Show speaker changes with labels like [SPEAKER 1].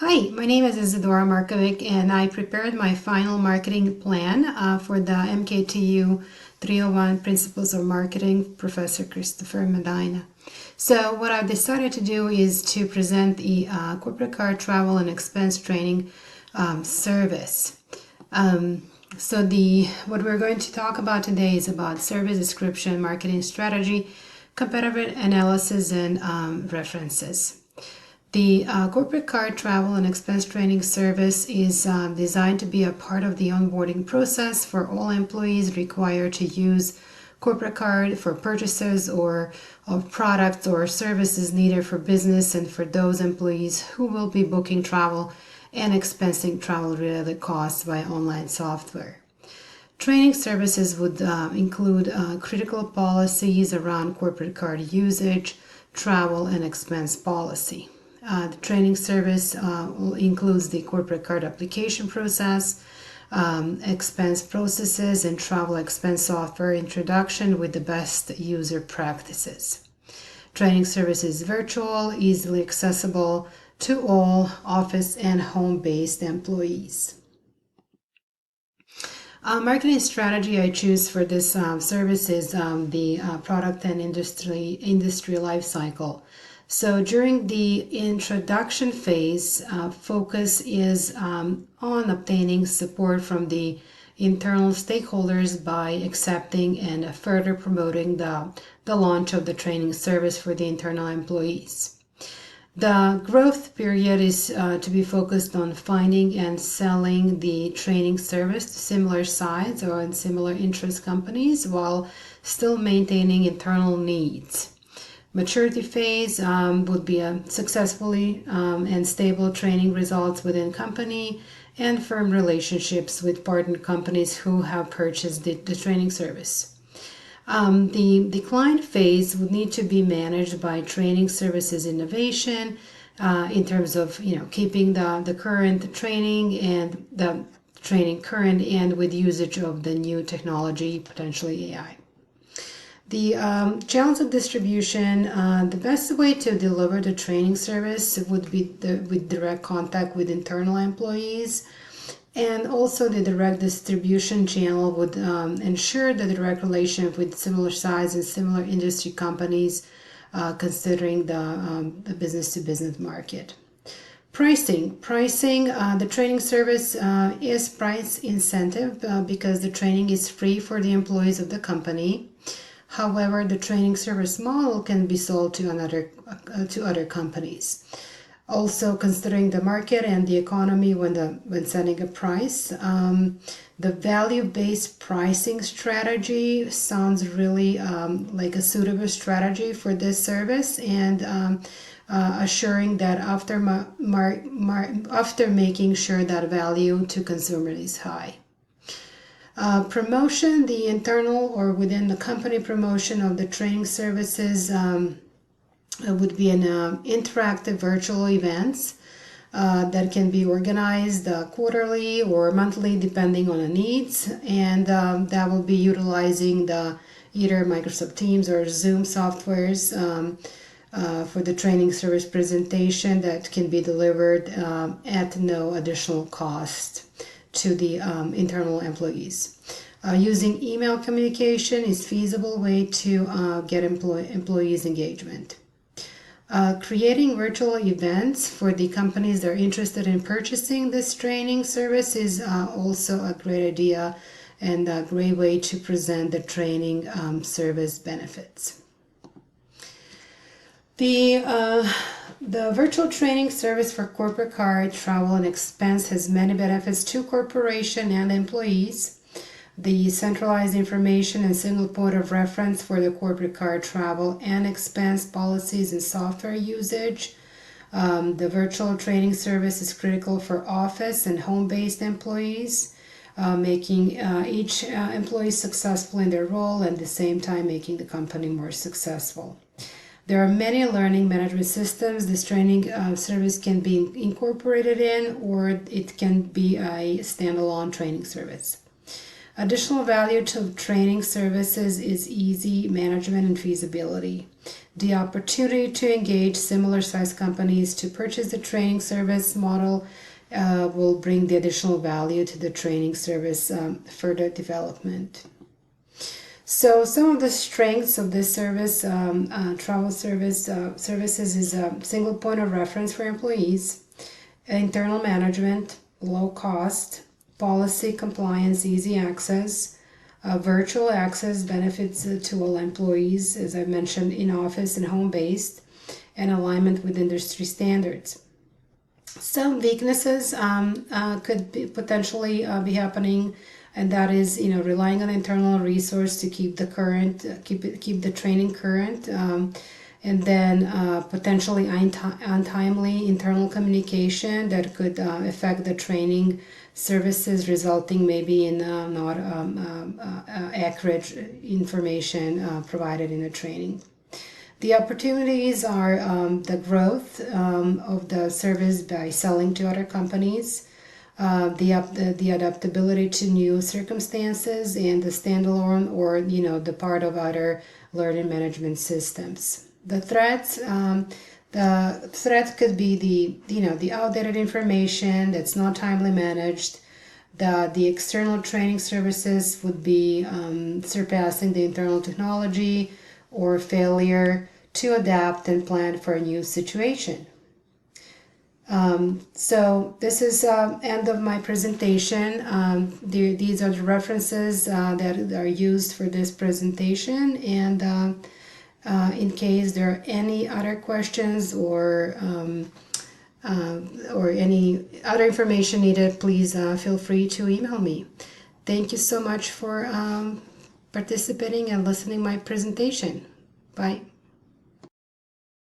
[SPEAKER 1] Hi, my name is Isidora Markovic, and I prepared my final marketing plan for the MKTU 301 Principles of Marketing, Professor Christopher Medina. So what I've decided to do is to present the corporate card travel and expense training service. What we're going to talk about today is about service description, marketing strategy, competitive analysis, and references. The corporate card travel and expense training service is designed to be a part of the onboarding process for all employees required to use corporate card for purchases or of products or services needed for business, and for those employees who will be booking travel and expensing travel related costs via online software. Training services would include critical policies around corporate card usage, travel, and expense policy. The training service includes the corporate card application process, expense processes, and travel expense software introduction with the best user practices. Training service is virtual, easily accessible to all office and home-based employees. Marketing strategy I choose for this service is the product and industry life cycle. So during the introduction phase, focus is on obtaining support from the internal stakeholders by accepting and further promoting the launch of the training service for the internal employees. The growth period is to be focused on finding and selling the training service to similar size or in similar interest companies while still maintaining internal needs. Maturity phase would be a successfully and stable training results within company and firm relationships with partner companies who have purchased the training service. The decline phase would need to be managed by training services innovation in terms of keeping the current training and the training current and with usage of the new technology, potentially AI. The channels of distribution, the best way to deliver the training service would be with direct contact with internal employees. And also the direct distribution channel would ensure the direct relationship with similar size and similar industry companies, considering the business-to-business market. Pricing, the training service is price incentive because the training is free for the employees of the company. However, the training service model can be sold to other companies. Also, considering the market and the economy when setting a price, the value-based pricing strategy sounds really like a suitable strategy for this service, and assuring that after making sure that value to consumer is high. Promotion, the internal or within the company promotion of the training services would be an interactive virtual events that can be organized quarterly or monthly depending on the needs, and that will be utilizing the either Microsoft Teams or Zoom softwares for the training service presentation that can be delivered at no additional cost to the internal employees. Using email communication is a feasible way to get employees engagement. Creating virtual events for the companies that are interested in purchasing this training service is also a great idea and a great way to present the training service benefits. The virtual training service for corporate card, travel, and expense has many benefits to corporation and employees. The centralized information and single point of reference for the corporate card travel and expense policies and software usage. The virtual training service is critical for office and home-based employees, making each employee successful in their role and at the same time making the company more successful. There are many learning management systems this training service can be incorporated in, or it can be a standalone training service. Additional value to training services is easy management and feasibility. The opportunity to engage similar sized companies to purchase the training service model will bring the additional value to the training service further development. So some of the strengths of this service, travel services, is a single point of reference for employees, internal management, low cost, policy compliance, easy access, virtual access benefits to all employees, as I mentioned, in office and home-based, and alignment with industry standards. Some weaknesses could potentially be happening, and that is, relying on internal resource to keep the training current, and then potentially untimely internal communication that could affect the training services, resulting maybe in not accurate information provided in the training. The opportunities are the growth of the service by selling to other companies, the adaptability to new circumstances, and the standalone or the part of other learning management systems. The threats, could be the outdated information that's not timely managed. The external training services would be surpassing the internal technology, or failure to adapt and plan for a new situation. So this is end of my presentation. These are the references that are used for this presentation, and in case there are any other questions or any other information needed, please feel free to email me. Thank you so much for participating and listening to my presentation. Bye.